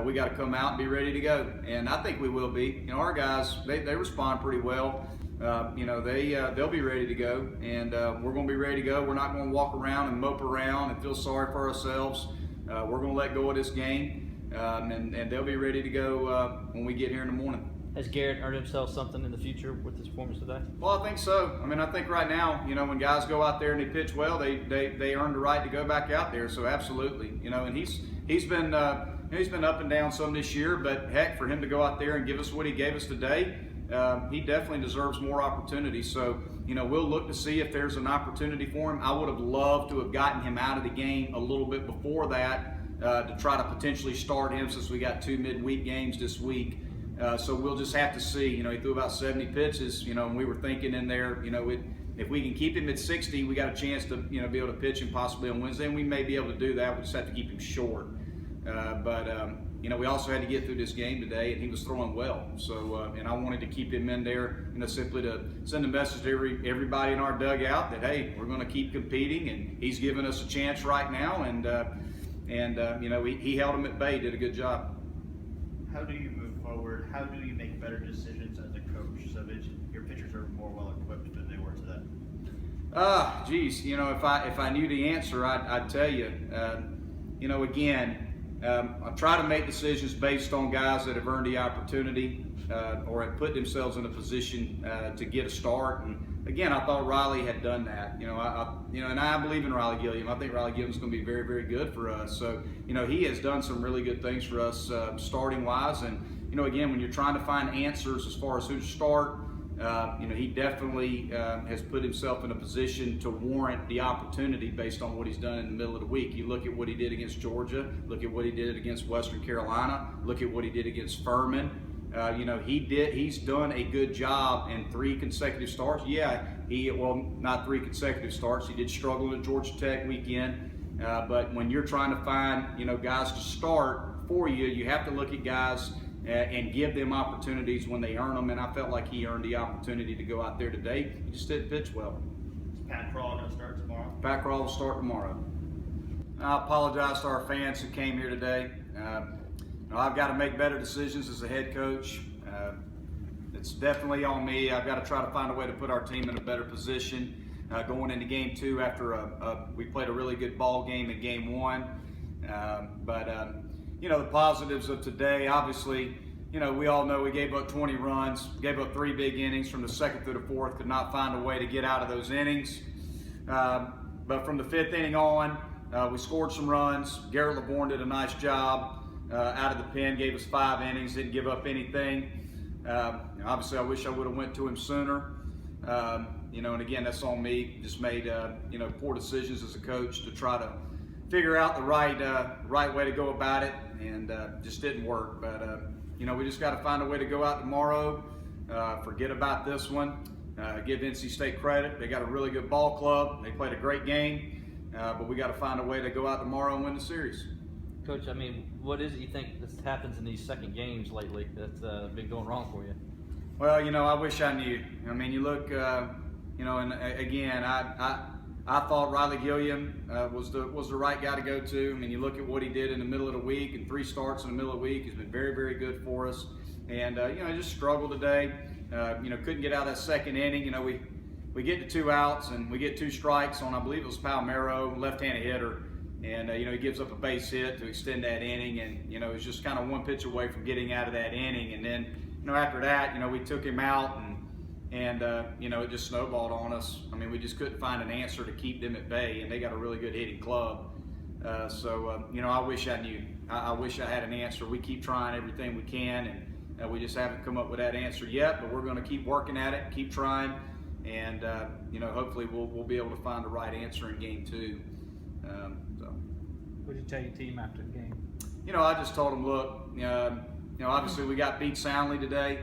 we got to come out and be ready to go. And I think we will be. Our guys, they respond pretty well. They'll be ready to go, and we're going to be ready to go. We're not going to walk around and mope around and feel sorry for ourselves. We're going to let go of this game, and they'll be ready to go when we get here in the morning. Has Garrett earned himself something in the future with his performance today? Well, I think so. I think right now, when guys go out there and they pitch well, they earn the right to go back out there. So absolutely, and he's been up and down some this year, but heck, for him to go out there and give us what he gave us today, he definitely deserves more opportunity. So, we'll look to see if there's an opportunity for him. I would have loved to have gotten him out of the game a little bit before that to try to potentially start him, since we got 2 midweek games this week. So we'll just have to see. He threw about 70 pitches, and we were thinking in there, if we can keep him at 60, we got a chance to, be able to pitch him possibly on Wednesday, and we may be able to do that. We just have to keep him short. We also had to get through this game today, and he was throwing well. So, and I wanted to keep him in there, simply to send a message to everybody in our dugout that, hey, we're going to keep competing, and he's giving us a chance right now. And he held him at bay, did a good job. How do you move forward? How do you make better decisions as a coach so that your pitchers are more well equipped than they were today? If I knew the answer, I'd tell you. I try to make decisions based on guys that have earned the opportunity or have put themselves in a position to get a start. And again, I thought Riley had done that. And I believe in Riley Gilliam. I think Riley Gilliam's going to be very, very good for us. So, he has done some really good things for us starting wise. And again, when you're trying to find answers as far as who to start, he definitely has put himself in a position to warrant the opportunity based on what he's done in the middle of the week. You look at what he did against Georgia, look at what he did against Western Carolina, look at what he did against Furman. He's done a good job in 3 consecutive starts. Yeah, not 3 consecutive starts. He did struggle in the Georgia Tech weekend. But when you're trying to find, guys to start for you, you have to look at guys and give them opportunities when they earn them. And I felt like he earned the opportunity to go out there today. He just didn't pitch well. Is Pat Crawl going to start tomorrow? Pat Crawl will start tomorrow. I apologize to our fans who came here today. I've got to make better decisions as a head coach. It's definitely on me. I've got to try to find a way to put our team in a better position going into Game 2 after we played a really good ball game in Game 1. The positives of today, obviously, we all know we gave up 20 runs, gave up 3 big innings from the 2nd through the 4th, could not find a way to get out of those innings. But from the 5th inning on, we scored some runs. Garrett Lovorn did a nice job out of the pen, gave us 5 innings, didn't give up anything. Obviously, I wish I would have went to him sooner. And again, that's on me. Just made poor decisions as a coach to try to figure out the right way to go about it, and just didn't work. But we just got to find a way to go out tomorrow, forget about this one, give NC State credit. They got a really good ball club. They played a great game, but we got to find a way to go out tomorrow and win the series. Coach, what is it you think that happens in these second games lately that's been going wrong for you? Well, I wish I knew. You look, and again, I thought Riley Gilliam was the right guy to go to. You look at what he did in the middle of the week, and 3 starts in the middle of the week. He's been very, very good for us. And, he just struggled today. Couldn't get out of that 2nd inning. We get to 2 outs, and we get 2 strikes on, I believe it was Palmero, left-handed hitter. And, he gives up a base hit to extend that inning. And, it was just kind of 1 pitch away from getting out of that inning. And then, after that, we took him out, and it just snowballed on us. We just couldn't find an answer to keep them at bay, and they got a really good hitting club. I wish I knew. I wish I had an answer. We keep trying everything we can, and we just haven't come up with that answer yet, but we're going to keep working at it, keep trying, and hopefully we'll be able to find the right answer in Game 2. What did you tell your team after the game? I just told them, look, obviously we got beat soundly today.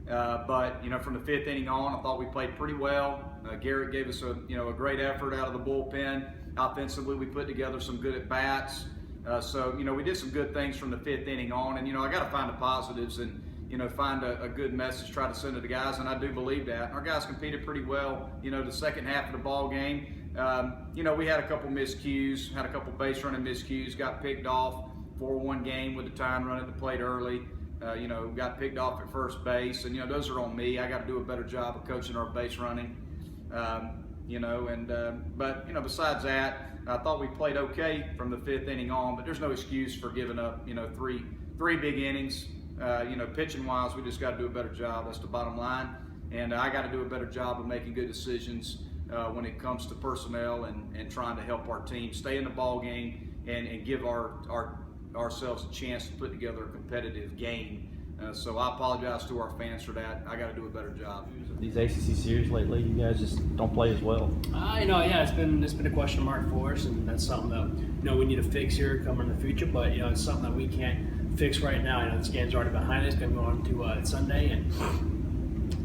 But from the 5th inning on, I thought we played pretty well. Garrett gave us a great effort out of the bullpen. Offensively, we put together some good at bats. We did some good things from the 5th inning on. And I got to find the positives and find a good message, try to send to the guys. And I do believe that. Our guys competed pretty well. The second half of the ball game. We had a couple miscues, had a couple base running miscues, got picked off. 4-1 game with the time run at the plate early. Got picked off at first base, and those are on me. I got to do a better job of coaching our base running. But besides that, I thought we played okay from the 5th inning on. But there's no excuse for giving up, three big innings. Pitching wise, we just got to do a better job. That's the bottom line. And I got to do a better job of making good decisions when it comes to personnel and trying to help our team stay in the ball game and give ourselves a chance to put together a competitive game. So I apologize to our fans for that. I got to do a better job. These ACC series lately, you guys just don't play as well. It's been a question mark for us, and that's something that we need to fix here coming in the future. But it's something that we can't fix right now. This game's already behind us. Going to go on to Sunday, and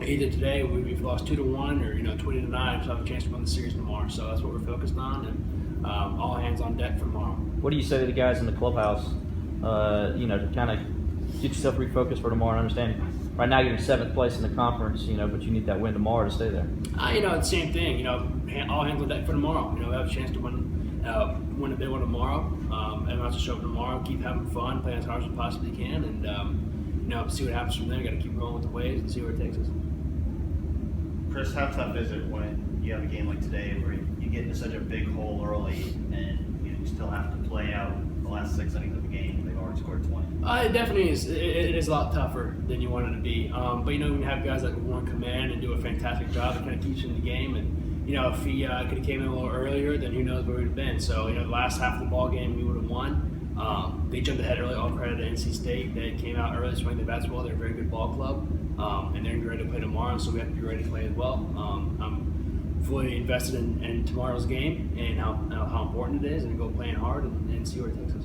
either today we've lost 2-1 or 20-9, so have a chance to win the series tomorrow. So that's what we're focused on, and all hands on deck for tomorrow. What do you say to the guys in the clubhouse? To kind of get yourself refocused for tomorrow and understand right now you're in 7th place in the conference, but you need that win tomorrow to stay there. The same thing, all hands on deck for tomorrow. We have a chance to win a big one tomorrow. Everyone's to show up tomorrow, keep having fun, play as hard as we possibly can, and see what happens from there. Got to keep rolling with the waves and see where it takes us. Chris, how tough is it when you have a game like today where you get into such a big hole early and you still have to play out the last 6 innings of the game? They've already scored 20. It definitely is. It is a lot tougher than you want it to be. But when you have guys like Lovorn come in and do a fantastic job, it kind of keeps you in the game. And if he could have came in a little earlier, then who knows where we'd have been. So the last half of the ball game we would have won. They jumped ahead early. All credit to NC State. They came out early, swinging the bats well. They're a very good ball club, and they're ready to play tomorrow. So we have to be ready to play as well. I'm fully invested in tomorrow's game and how important it is, and go playing hard and see where it takes us.